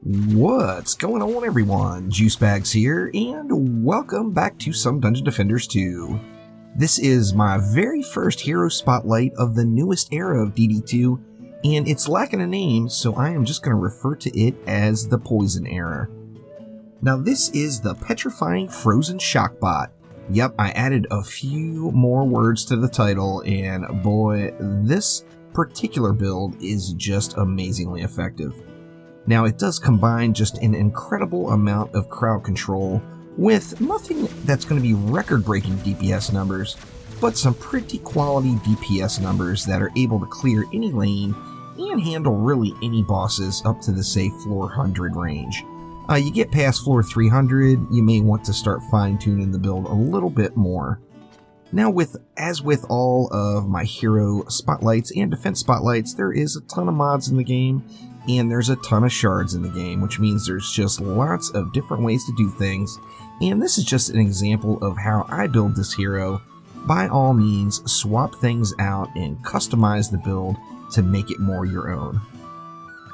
What's going on, everyone? Juicebags here, and welcome back to some Dungeon Defenders 2. This is my very first hero spotlight of the newest era of DD2, and it's lacking a name, so I am just going to refer to it as the Poison Era. Now, this is the Petrifying Frozen Shockbot. Yep, I added a few more words to the title, and boy, this particular build is just amazingly effective. Now, it does combine just an incredible amount of crowd control with nothing that's going to be record-breaking DPS numbers, but some pretty quality DPS numbers that are able to clear any lane and handle really any bosses up to the, say, floor 100 range. You get past floor 300, you may want to start fine-tuning the build a little bit more. Now, as with all of my hero spotlights and defense spotlights, there is a ton of mods in the game, and there's a ton of shards in the game, which means there's just lots of different ways to do things, and this is just an example of how I build this hero. By all means, swap things out and customize the build to make it more your own.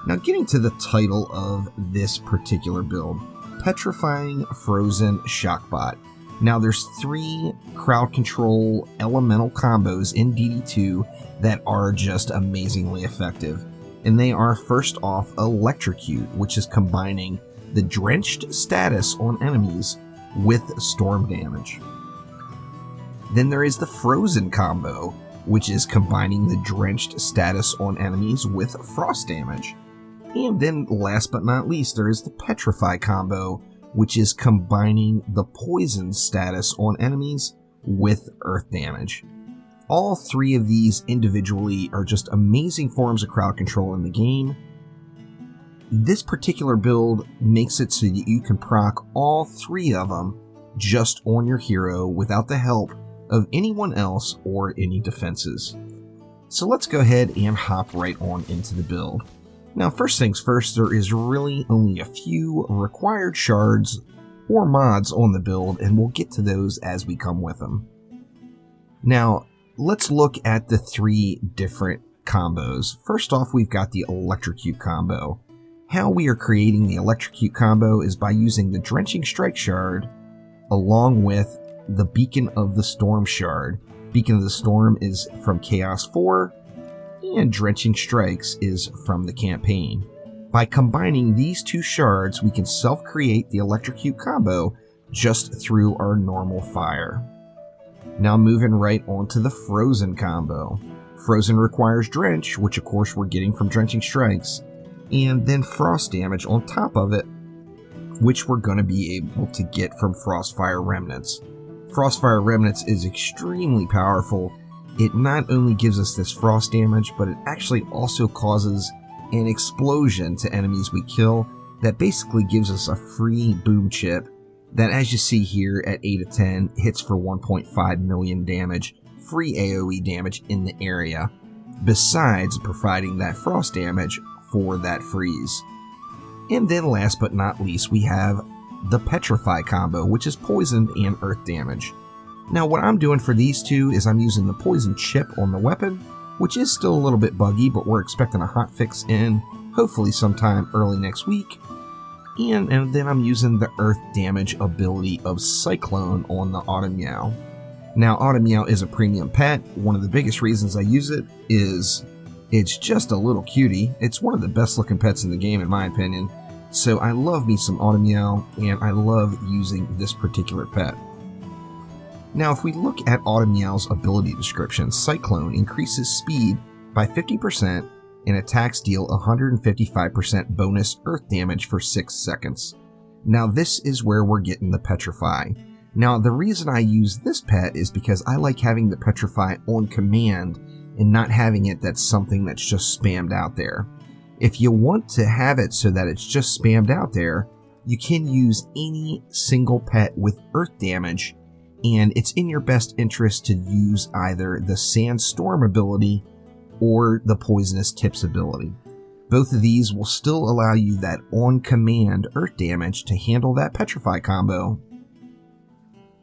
Now, getting to the title of this particular build, Petrifying Frozen Shockbot. Now, there's 3 crowd control elemental combos in DD2 that are just amazingly effective. And they are, first off, Electrocute, which is combining the drenched status on enemies with storm damage. Then there is the Frozen combo, which is combining the drenched status on enemies with frost damage. And then, last but not least, there is the Petrify combo, which is combining the poison status on enemies with earth damage. All 3 of these individually are just amazing forms of crowd control in the game. This particular build makes it so that you can proc all 3 of them just on your hero without the help of anyone else or any defenses. So let's go ahead and hop right on into the build. Now, first things first, there is really only a few required shards or mods on the build, and we'll get to those as we come with them. Now, let's look at the 3 different combos. First off, we've got the Electrocute Combo. How we are creating the Electrocute Combo is by using the Drenching Strike Shard along with the Beacon of the Storm Shard. Beacon of the Storm is from Chaos 4, and Drenching Strikes is from the campaign. By combining these 2 shards, we can self-create the Electrocute Combo just through our normal fire. Now, moving right on to the Frozen combo. Frozen requires Drench, which of course we're getting from Drenching Strikes, and then Frost damage on top of it, which we're going to be able to get from Frostfire Remnants. Frostfire Remnants is extremely powerful. It not only gives us this frost damage, but it actually also causes an explosion to enemies we kill that basically gives us a free boom chip that, as you see here at 8 of 10, hits for 1.5 million damage, free AoE damage in the area, besides providing that frost damage for that freeze. And then last but not least, we have the Petrify combo, which is poison and earth damage. Now, what I'm doing for these 2 is I'm using the poison chip on the weapon, which is still a little bit buggy, but we're expecting a hotfix in hopefully sometime early next week. And then I'm using the earth damage ability of Cyclone on the Automeow. Now, Automeow is a premium pet. One of the biggest reasons I use it is it's just a little cutie. It's one of the best looking pets in the game, in my opinion. So I love me some Automeow, and I love using this particular pet. Now, if we look at Automeow's ability description, Cyclone increases speed by 50% and attacks deal 155% bonus earth damage for 6 seconds. Now, this is where we're getting the Petrify. Now, the reason I use this pet is because I like having the Petrify on command and not having it that's something that's just spammed out there. If you want to have it so that it's just spammed out there, you can use any single pet with earth damage, and it's in your best interest to use either the Sandstorm ability or the Poisonous Tips ability. Both of these will still allow you that on-command earth damage to handle that Petrify combo,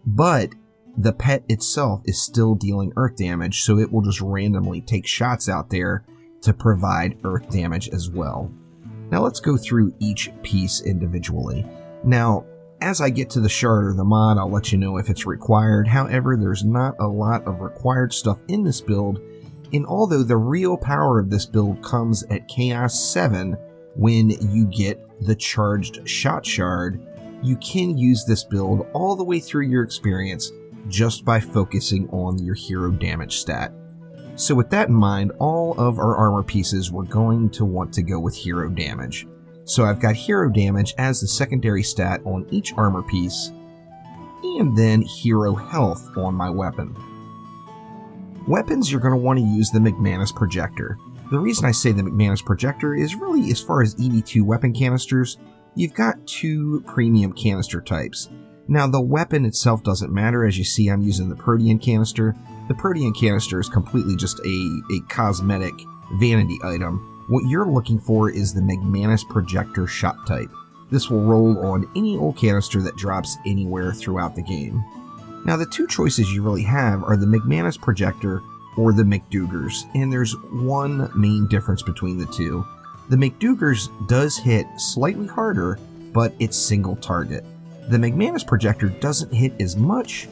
but the pet itself is still dealing earth damage, so it will just randomly take shots out there to provide earth damage as well. Now let's go through each piece individually. Now, as I get to the shard or the mod, I'll let you know if it's required. However, there's not a lot of required stuff in this build, and although the real power of this build comes at Chaos 7 when you get the charged shot shard, you can use this build all the way through your experience just by focusing on your hero damage stat. So with that in mind, all of our armor pieces we're going to want to go with hero damage. So I've got hero damage as the secondary stat on each armor piece, and then hero health on my weapon. Weapons, you're going to want to use the Mcmanus Projector. The reason I say the Mcmanus Projector is really, as far as DD2 weapon canisters, you've got two premium canister types. Now the weapon itself doesn't matter. As you see, I'm using the Protean canister. The Protean canister is completely just a cosmetic vanity item. What you're looking for is the Mcmanus Projector shot type. This will roll on any old canister that drops anywhere throughout the game. Now the two choices you really have are the Mcmanus Projector or the McDougars, and there's one main difference between the two. The McDougars does hit slightly harder, but it's single target. The Mcmanus Projector doesn't hit as much,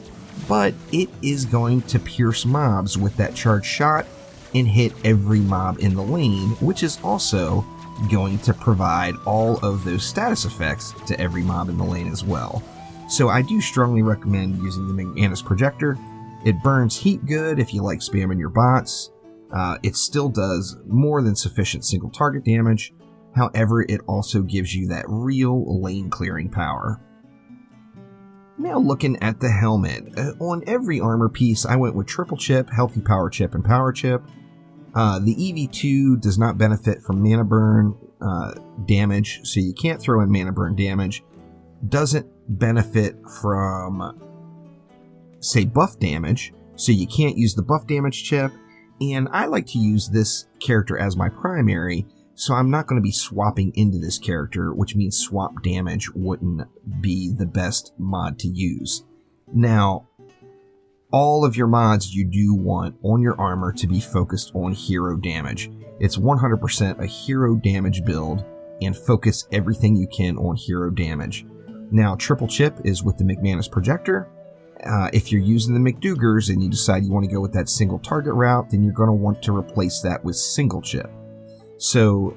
but it is going to pierce mobs with that charged shot and hit every mob in the lane, which is also going to provide all of those status effects to every mob in the lane as well. So I do strongly recommend using the Mcmanus Projector. It burns heat good if you like spamming your bots. It still does more than sufficient single target damage. However, it also gives you that real lane clearing power. Now looking at the helmet, on every armor piece I went with triple chip, healthy power chip, and power chip. The EV2 does not benefit from mana burn damage, so you can't throw in mana burn damage. Doesn't benefit from, say, buff damage, so you can't use the buff damage chip. And I like to use this character as my primary, so I'm not going to be swapping into this character, which means swap damage wouldn't be the best mod to use. Now, all of your mods you do want on your armor to be focused on hero damage. It's 100% a hero damage build, and focus everything you can on hero damage. Now, triple chip is with the Mcmanus Projector. If you're using the McDougars and you decide you want to go with that single target route, then you're going to want to replace that with single chip. So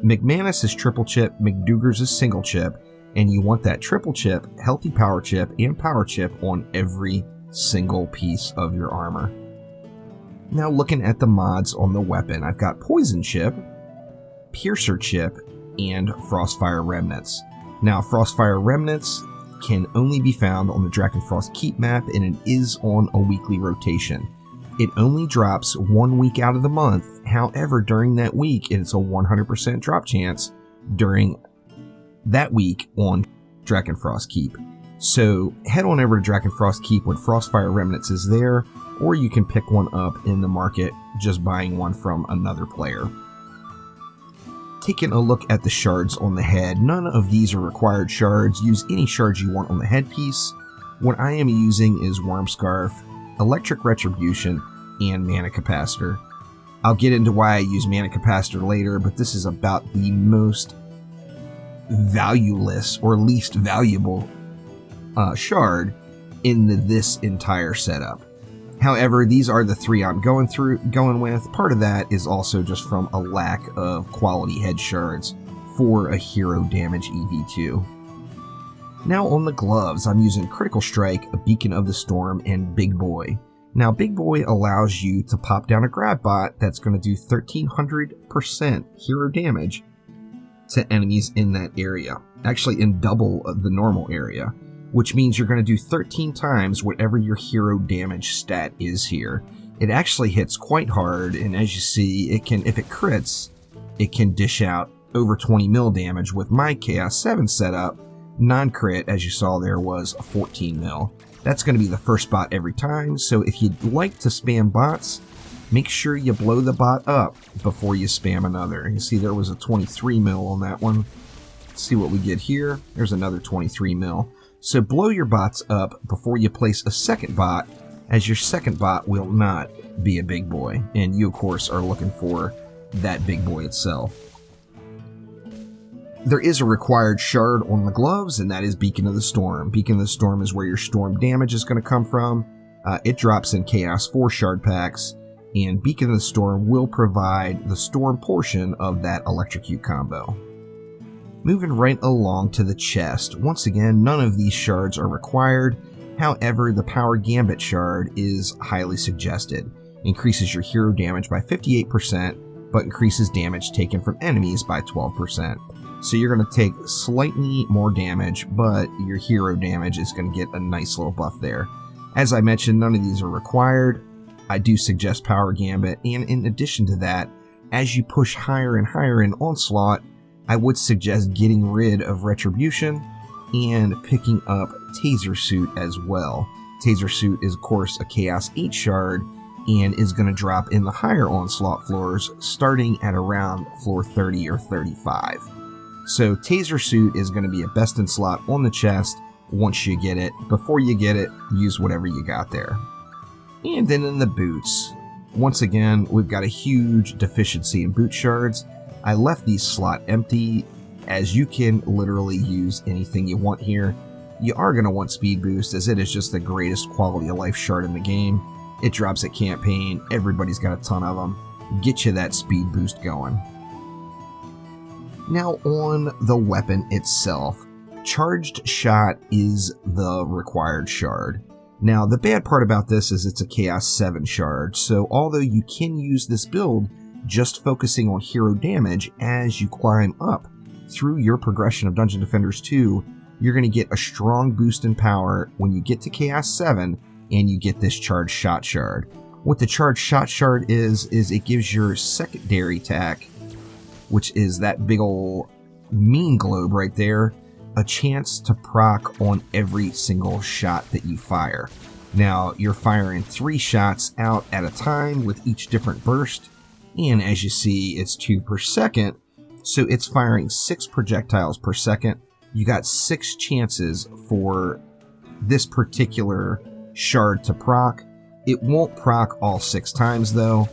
Mcmanus is triple chip, McDougars is single chip, and you want that triple chip, healthy power chip, and power chip on every single piece of your armor. Now looking at the mods on the weapon, I've got Poison Chip, Piercer Chip, and Frostfire Remnants. Now Frostfire Remnants can only be found on the Drakenfrost Keep map, and it is on a weekly rotation. It only drops 1 week out of the month. However, during that week, it's a 100% drop chance during that week on Drakenfrost Keep. So head on over to Drakenfrost Keep when Frostfire Remnants is there, or you can pick one up in the market just buying one from another player. Taking a look at the shards on the head, none of these are required shards. Use any shards you want on the headpiece. What I am using is Worm Scarf, Electric Retribution, and Mana Capacitor. I'll get into why I use Mana Capacitor later, but this is about the most valueless or least valuable shard in this entire setup. However, these are the three I'm going with. Part of that is also just from a lack of quality head shards for a hero damage EV2. Now on the gloves, I'm using Critical Strike, a Beacon of the Storm, and Big Boy. Now Big Boy allows you to pop down a grab bot that's going to do 1300% hero damage to enemies in that area. Actually in double the normal area, which means you're going to do 13 times whatever your hero damage stat is here. It actually hits quite hard, and as you see, it can, if it crits, it can dish out over 20 mil damage. With my Chaos 7 setup, non-crit, as you saw there, was 14 mil. That's going to be the first bot every time, so if you'd like to spam bots, make sure you blow the bot up before you spam another. You see there was a 23 mil on that one. Let's see what we get here. There's another 23 mil. So blow your bots up before you place a second bot, as your second bot will not be a big boy, and you of course are looking for that big boy itself. There is a required shard on the gloves, and that is Beacon of the Storm. Beacon of the Storm is where your storm damage is going to come from. It drops in Chaos 4 shard packs, and Beacon of the Storm will provide the storm portion of that Electrocute combo. Moving right along to the chest. Once again, none of these shards are required. However, the Power Gambit shard is highly suggested. Increases your hero damage by 58%, but increases damage taken from enemies by 12%. So you're going to take slightly more damage, but your hero damage is going to get a nice little buff there. As I mentioned, none of these are required. I do suggest Power Gambit, and in addition to that, as you push higher and higher in Onslaught, I would suggest getting rid of Retribution and picking up Taser Suit as well. Taser Suit is, of course, a Chaos 8 shard, and is going to drop in the higher Onslaught floors, starting at around floor 30 or 35. So Taser Suit is going to be a best in slot on the chest once you get it. Before you get it, use whatever you got there. And then in the boots, once again, we've got a huge deficiency in boot shards. I left these slot empty, as you can literally use anything you want here. You are going to want Speed Boost, as it is just the greatest quality of life shard in the game. It drops at campaign, everybody's got a ton of them. Get you that speed boost going. Now on the weapon itself, Charged Shot is the required shard. Now the bad part about this is it's a Chaos 7 shard, so although you can use this build just focusing on hero damage as you climb up through your progression of Dungeon Defenders 2, you're going to get a strong boost in power when you get to Chaos 7 and you get this Charged Shot shard. What the Charged Shot shard is it gives your secondary attack, which is that big ol' mean globe right there, a chance to proc on every single shot that you fire. Now, you're firing 3 shots out at a time with each different burst, and as you see, it's 2 per second, so it's firing 6 projectiles per second. You got 6 chances for this particular shard to proc. It won't proc all 6 times though.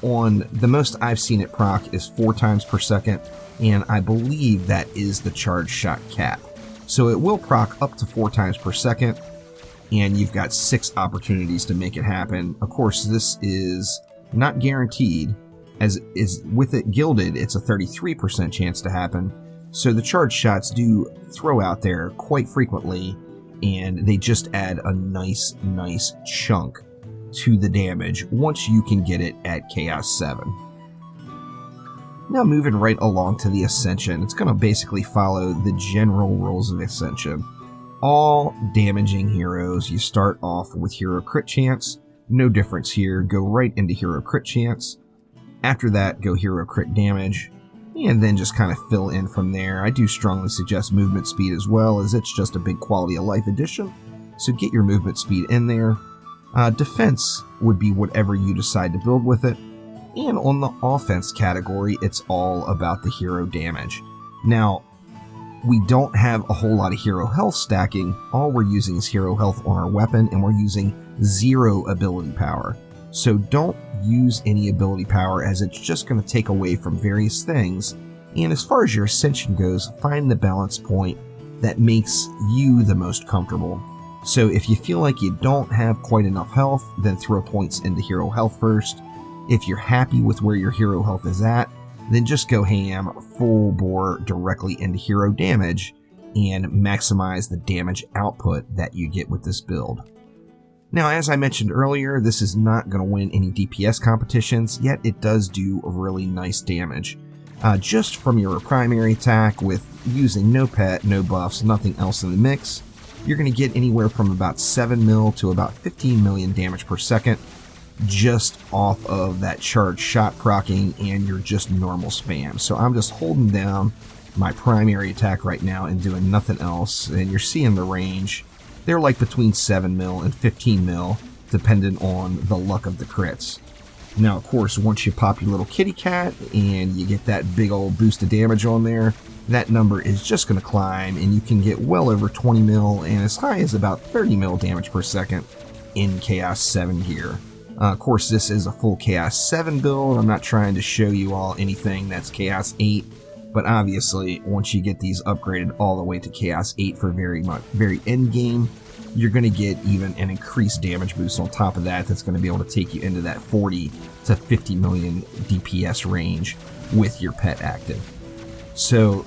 On the most I've seen it proc is 4 times per second, and I believe that is the Charged Shot cap. So it will proc up to 4 times per second, and you've got 6 opportunities to make it happen. Of course, this is not guaranteed, as is with it gilded, it's a 33% chance to happen. So the charged shots do throw out there quite frequently, and they just add a nice chunk to the damage once you can get it at Chaos 7. Now moving right along to the Ascension, it's going to basically follow the general rules of Ascension. All damaging heroes, you start off with Hero Crit Chance, no difference here, go right into Hero Crit Chance. After that, go Hero Crit Damage, and then just kind of fill in from there. I do strongly suggest movement speed as well, as it's just a big quality of life addition, so get your movement speed in there. Defense would be whatever you decide to build with it, and on the offense category, it's all about the hero damage. Now, we don't have a whole lot of hero health stacking. All we're using is hero health on our weapon, and we're using 0 ability power. So don't use any ability power, as it's just going to take away from various things. And as far as your Ascension goes, find the balance point that makes you the most comfortable. So if you feel like you don't have quite enough health, then throw points into hero health first. If you're happy with where your hero health is at, then just go ham, full bore directly into hero damage, and maximize the damage output that you get with this build. Now, as I mentioned earlier, this is not going to win any DPS competitions, yet it does do really nice damage. Just from your primary attack, with using no pet, no buffs, nothing else in the mix, you're going to get anywhere from about 7 mil to about 15 million damage per second, just off of that charged shot proccing and your just normal spam. So I'm just holding down my primary attack right now and doing nothing else, and you're seeing the range. They're like between 7 mil and 15 mil, depending on the luck of the crits. Now, of course, once you pop your little kitty cat and you get that big old boost of damage on there, that number is just going to climb, and you can get well over 20 mil and as high as about 30 mil damage per second in Chaos 7 gear. Of course, this is a full Chaos 7 build. I'm not trying to show you all anything that's Chaos 8 But obviously, once you get these upgraded all the way to Chaos 8 for very end game, you're going to get even an increased damage boost on top of that that's going to be able to take you into that 40 to 50 million DPS range with your pet active. So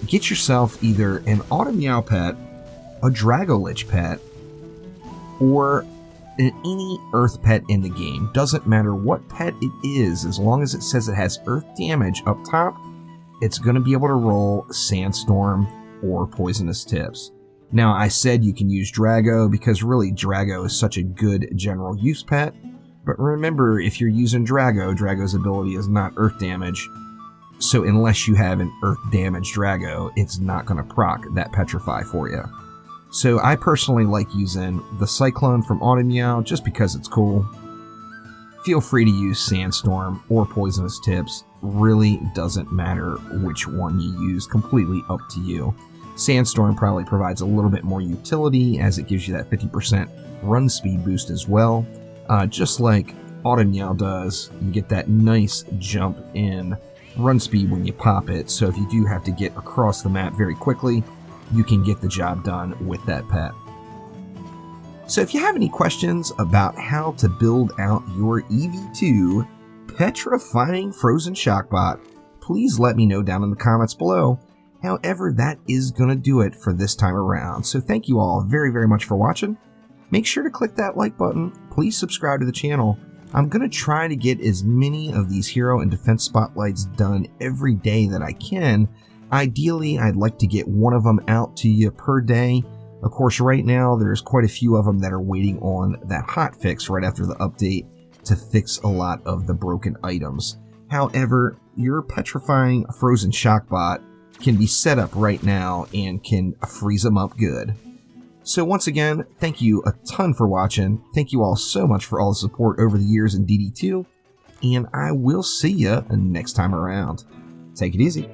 get yourself either an Automeow pet, a Dragolich pet, or any earth pet in the game. Doesn't matter what pet it is, as long as it says it has earth damage up top, it's going to be able to roll Sandstorm or Poisonous Tips. Now, I said you can use Drago because really Drago is such a good general use pet, but remember, if you're using Drago, Drago's ability is not earth damage, so unless you have an earth damage Drago, it's not going to proc that Petrify for you. So I personally like using the Cyclone from Automeow just because it's cool. Feel free to use Sandstorm or Poisonous Tips. Really doesn't matter which one you use, completely up to you. Sandstorm probably provides a little bit more utility as it gives you that 50% run speed boost as well. Just like Automeow does, you get that nice jump in run speed when you pop it, so if you do have to get across the map very quickly, you can get the job done with that pet. So if you have any questions about how to build out your EV2 Petrifying Frozen Shockbot, please let me know down in the comments below. However, that is going to do it for this time around. So thank you all very, very much for watching. Make sure to click that like button. Please subscribe to the channel. I'm going to try to get as many of these hero and defense spotlights done every day that I can. Ideally, I'd like to get one of them out to you per day. Of course, right now, there's quite a few of them that are waiting on that hotfix right after the update to fix a lot of the broken items. However, your Petrifying Frozen Shockbot can be set up right now and can freeze them up good. So once again, thank you a ton for watching. Thank you all so much for all the support over the years in DD2, and I will see you next time around. Take it easy.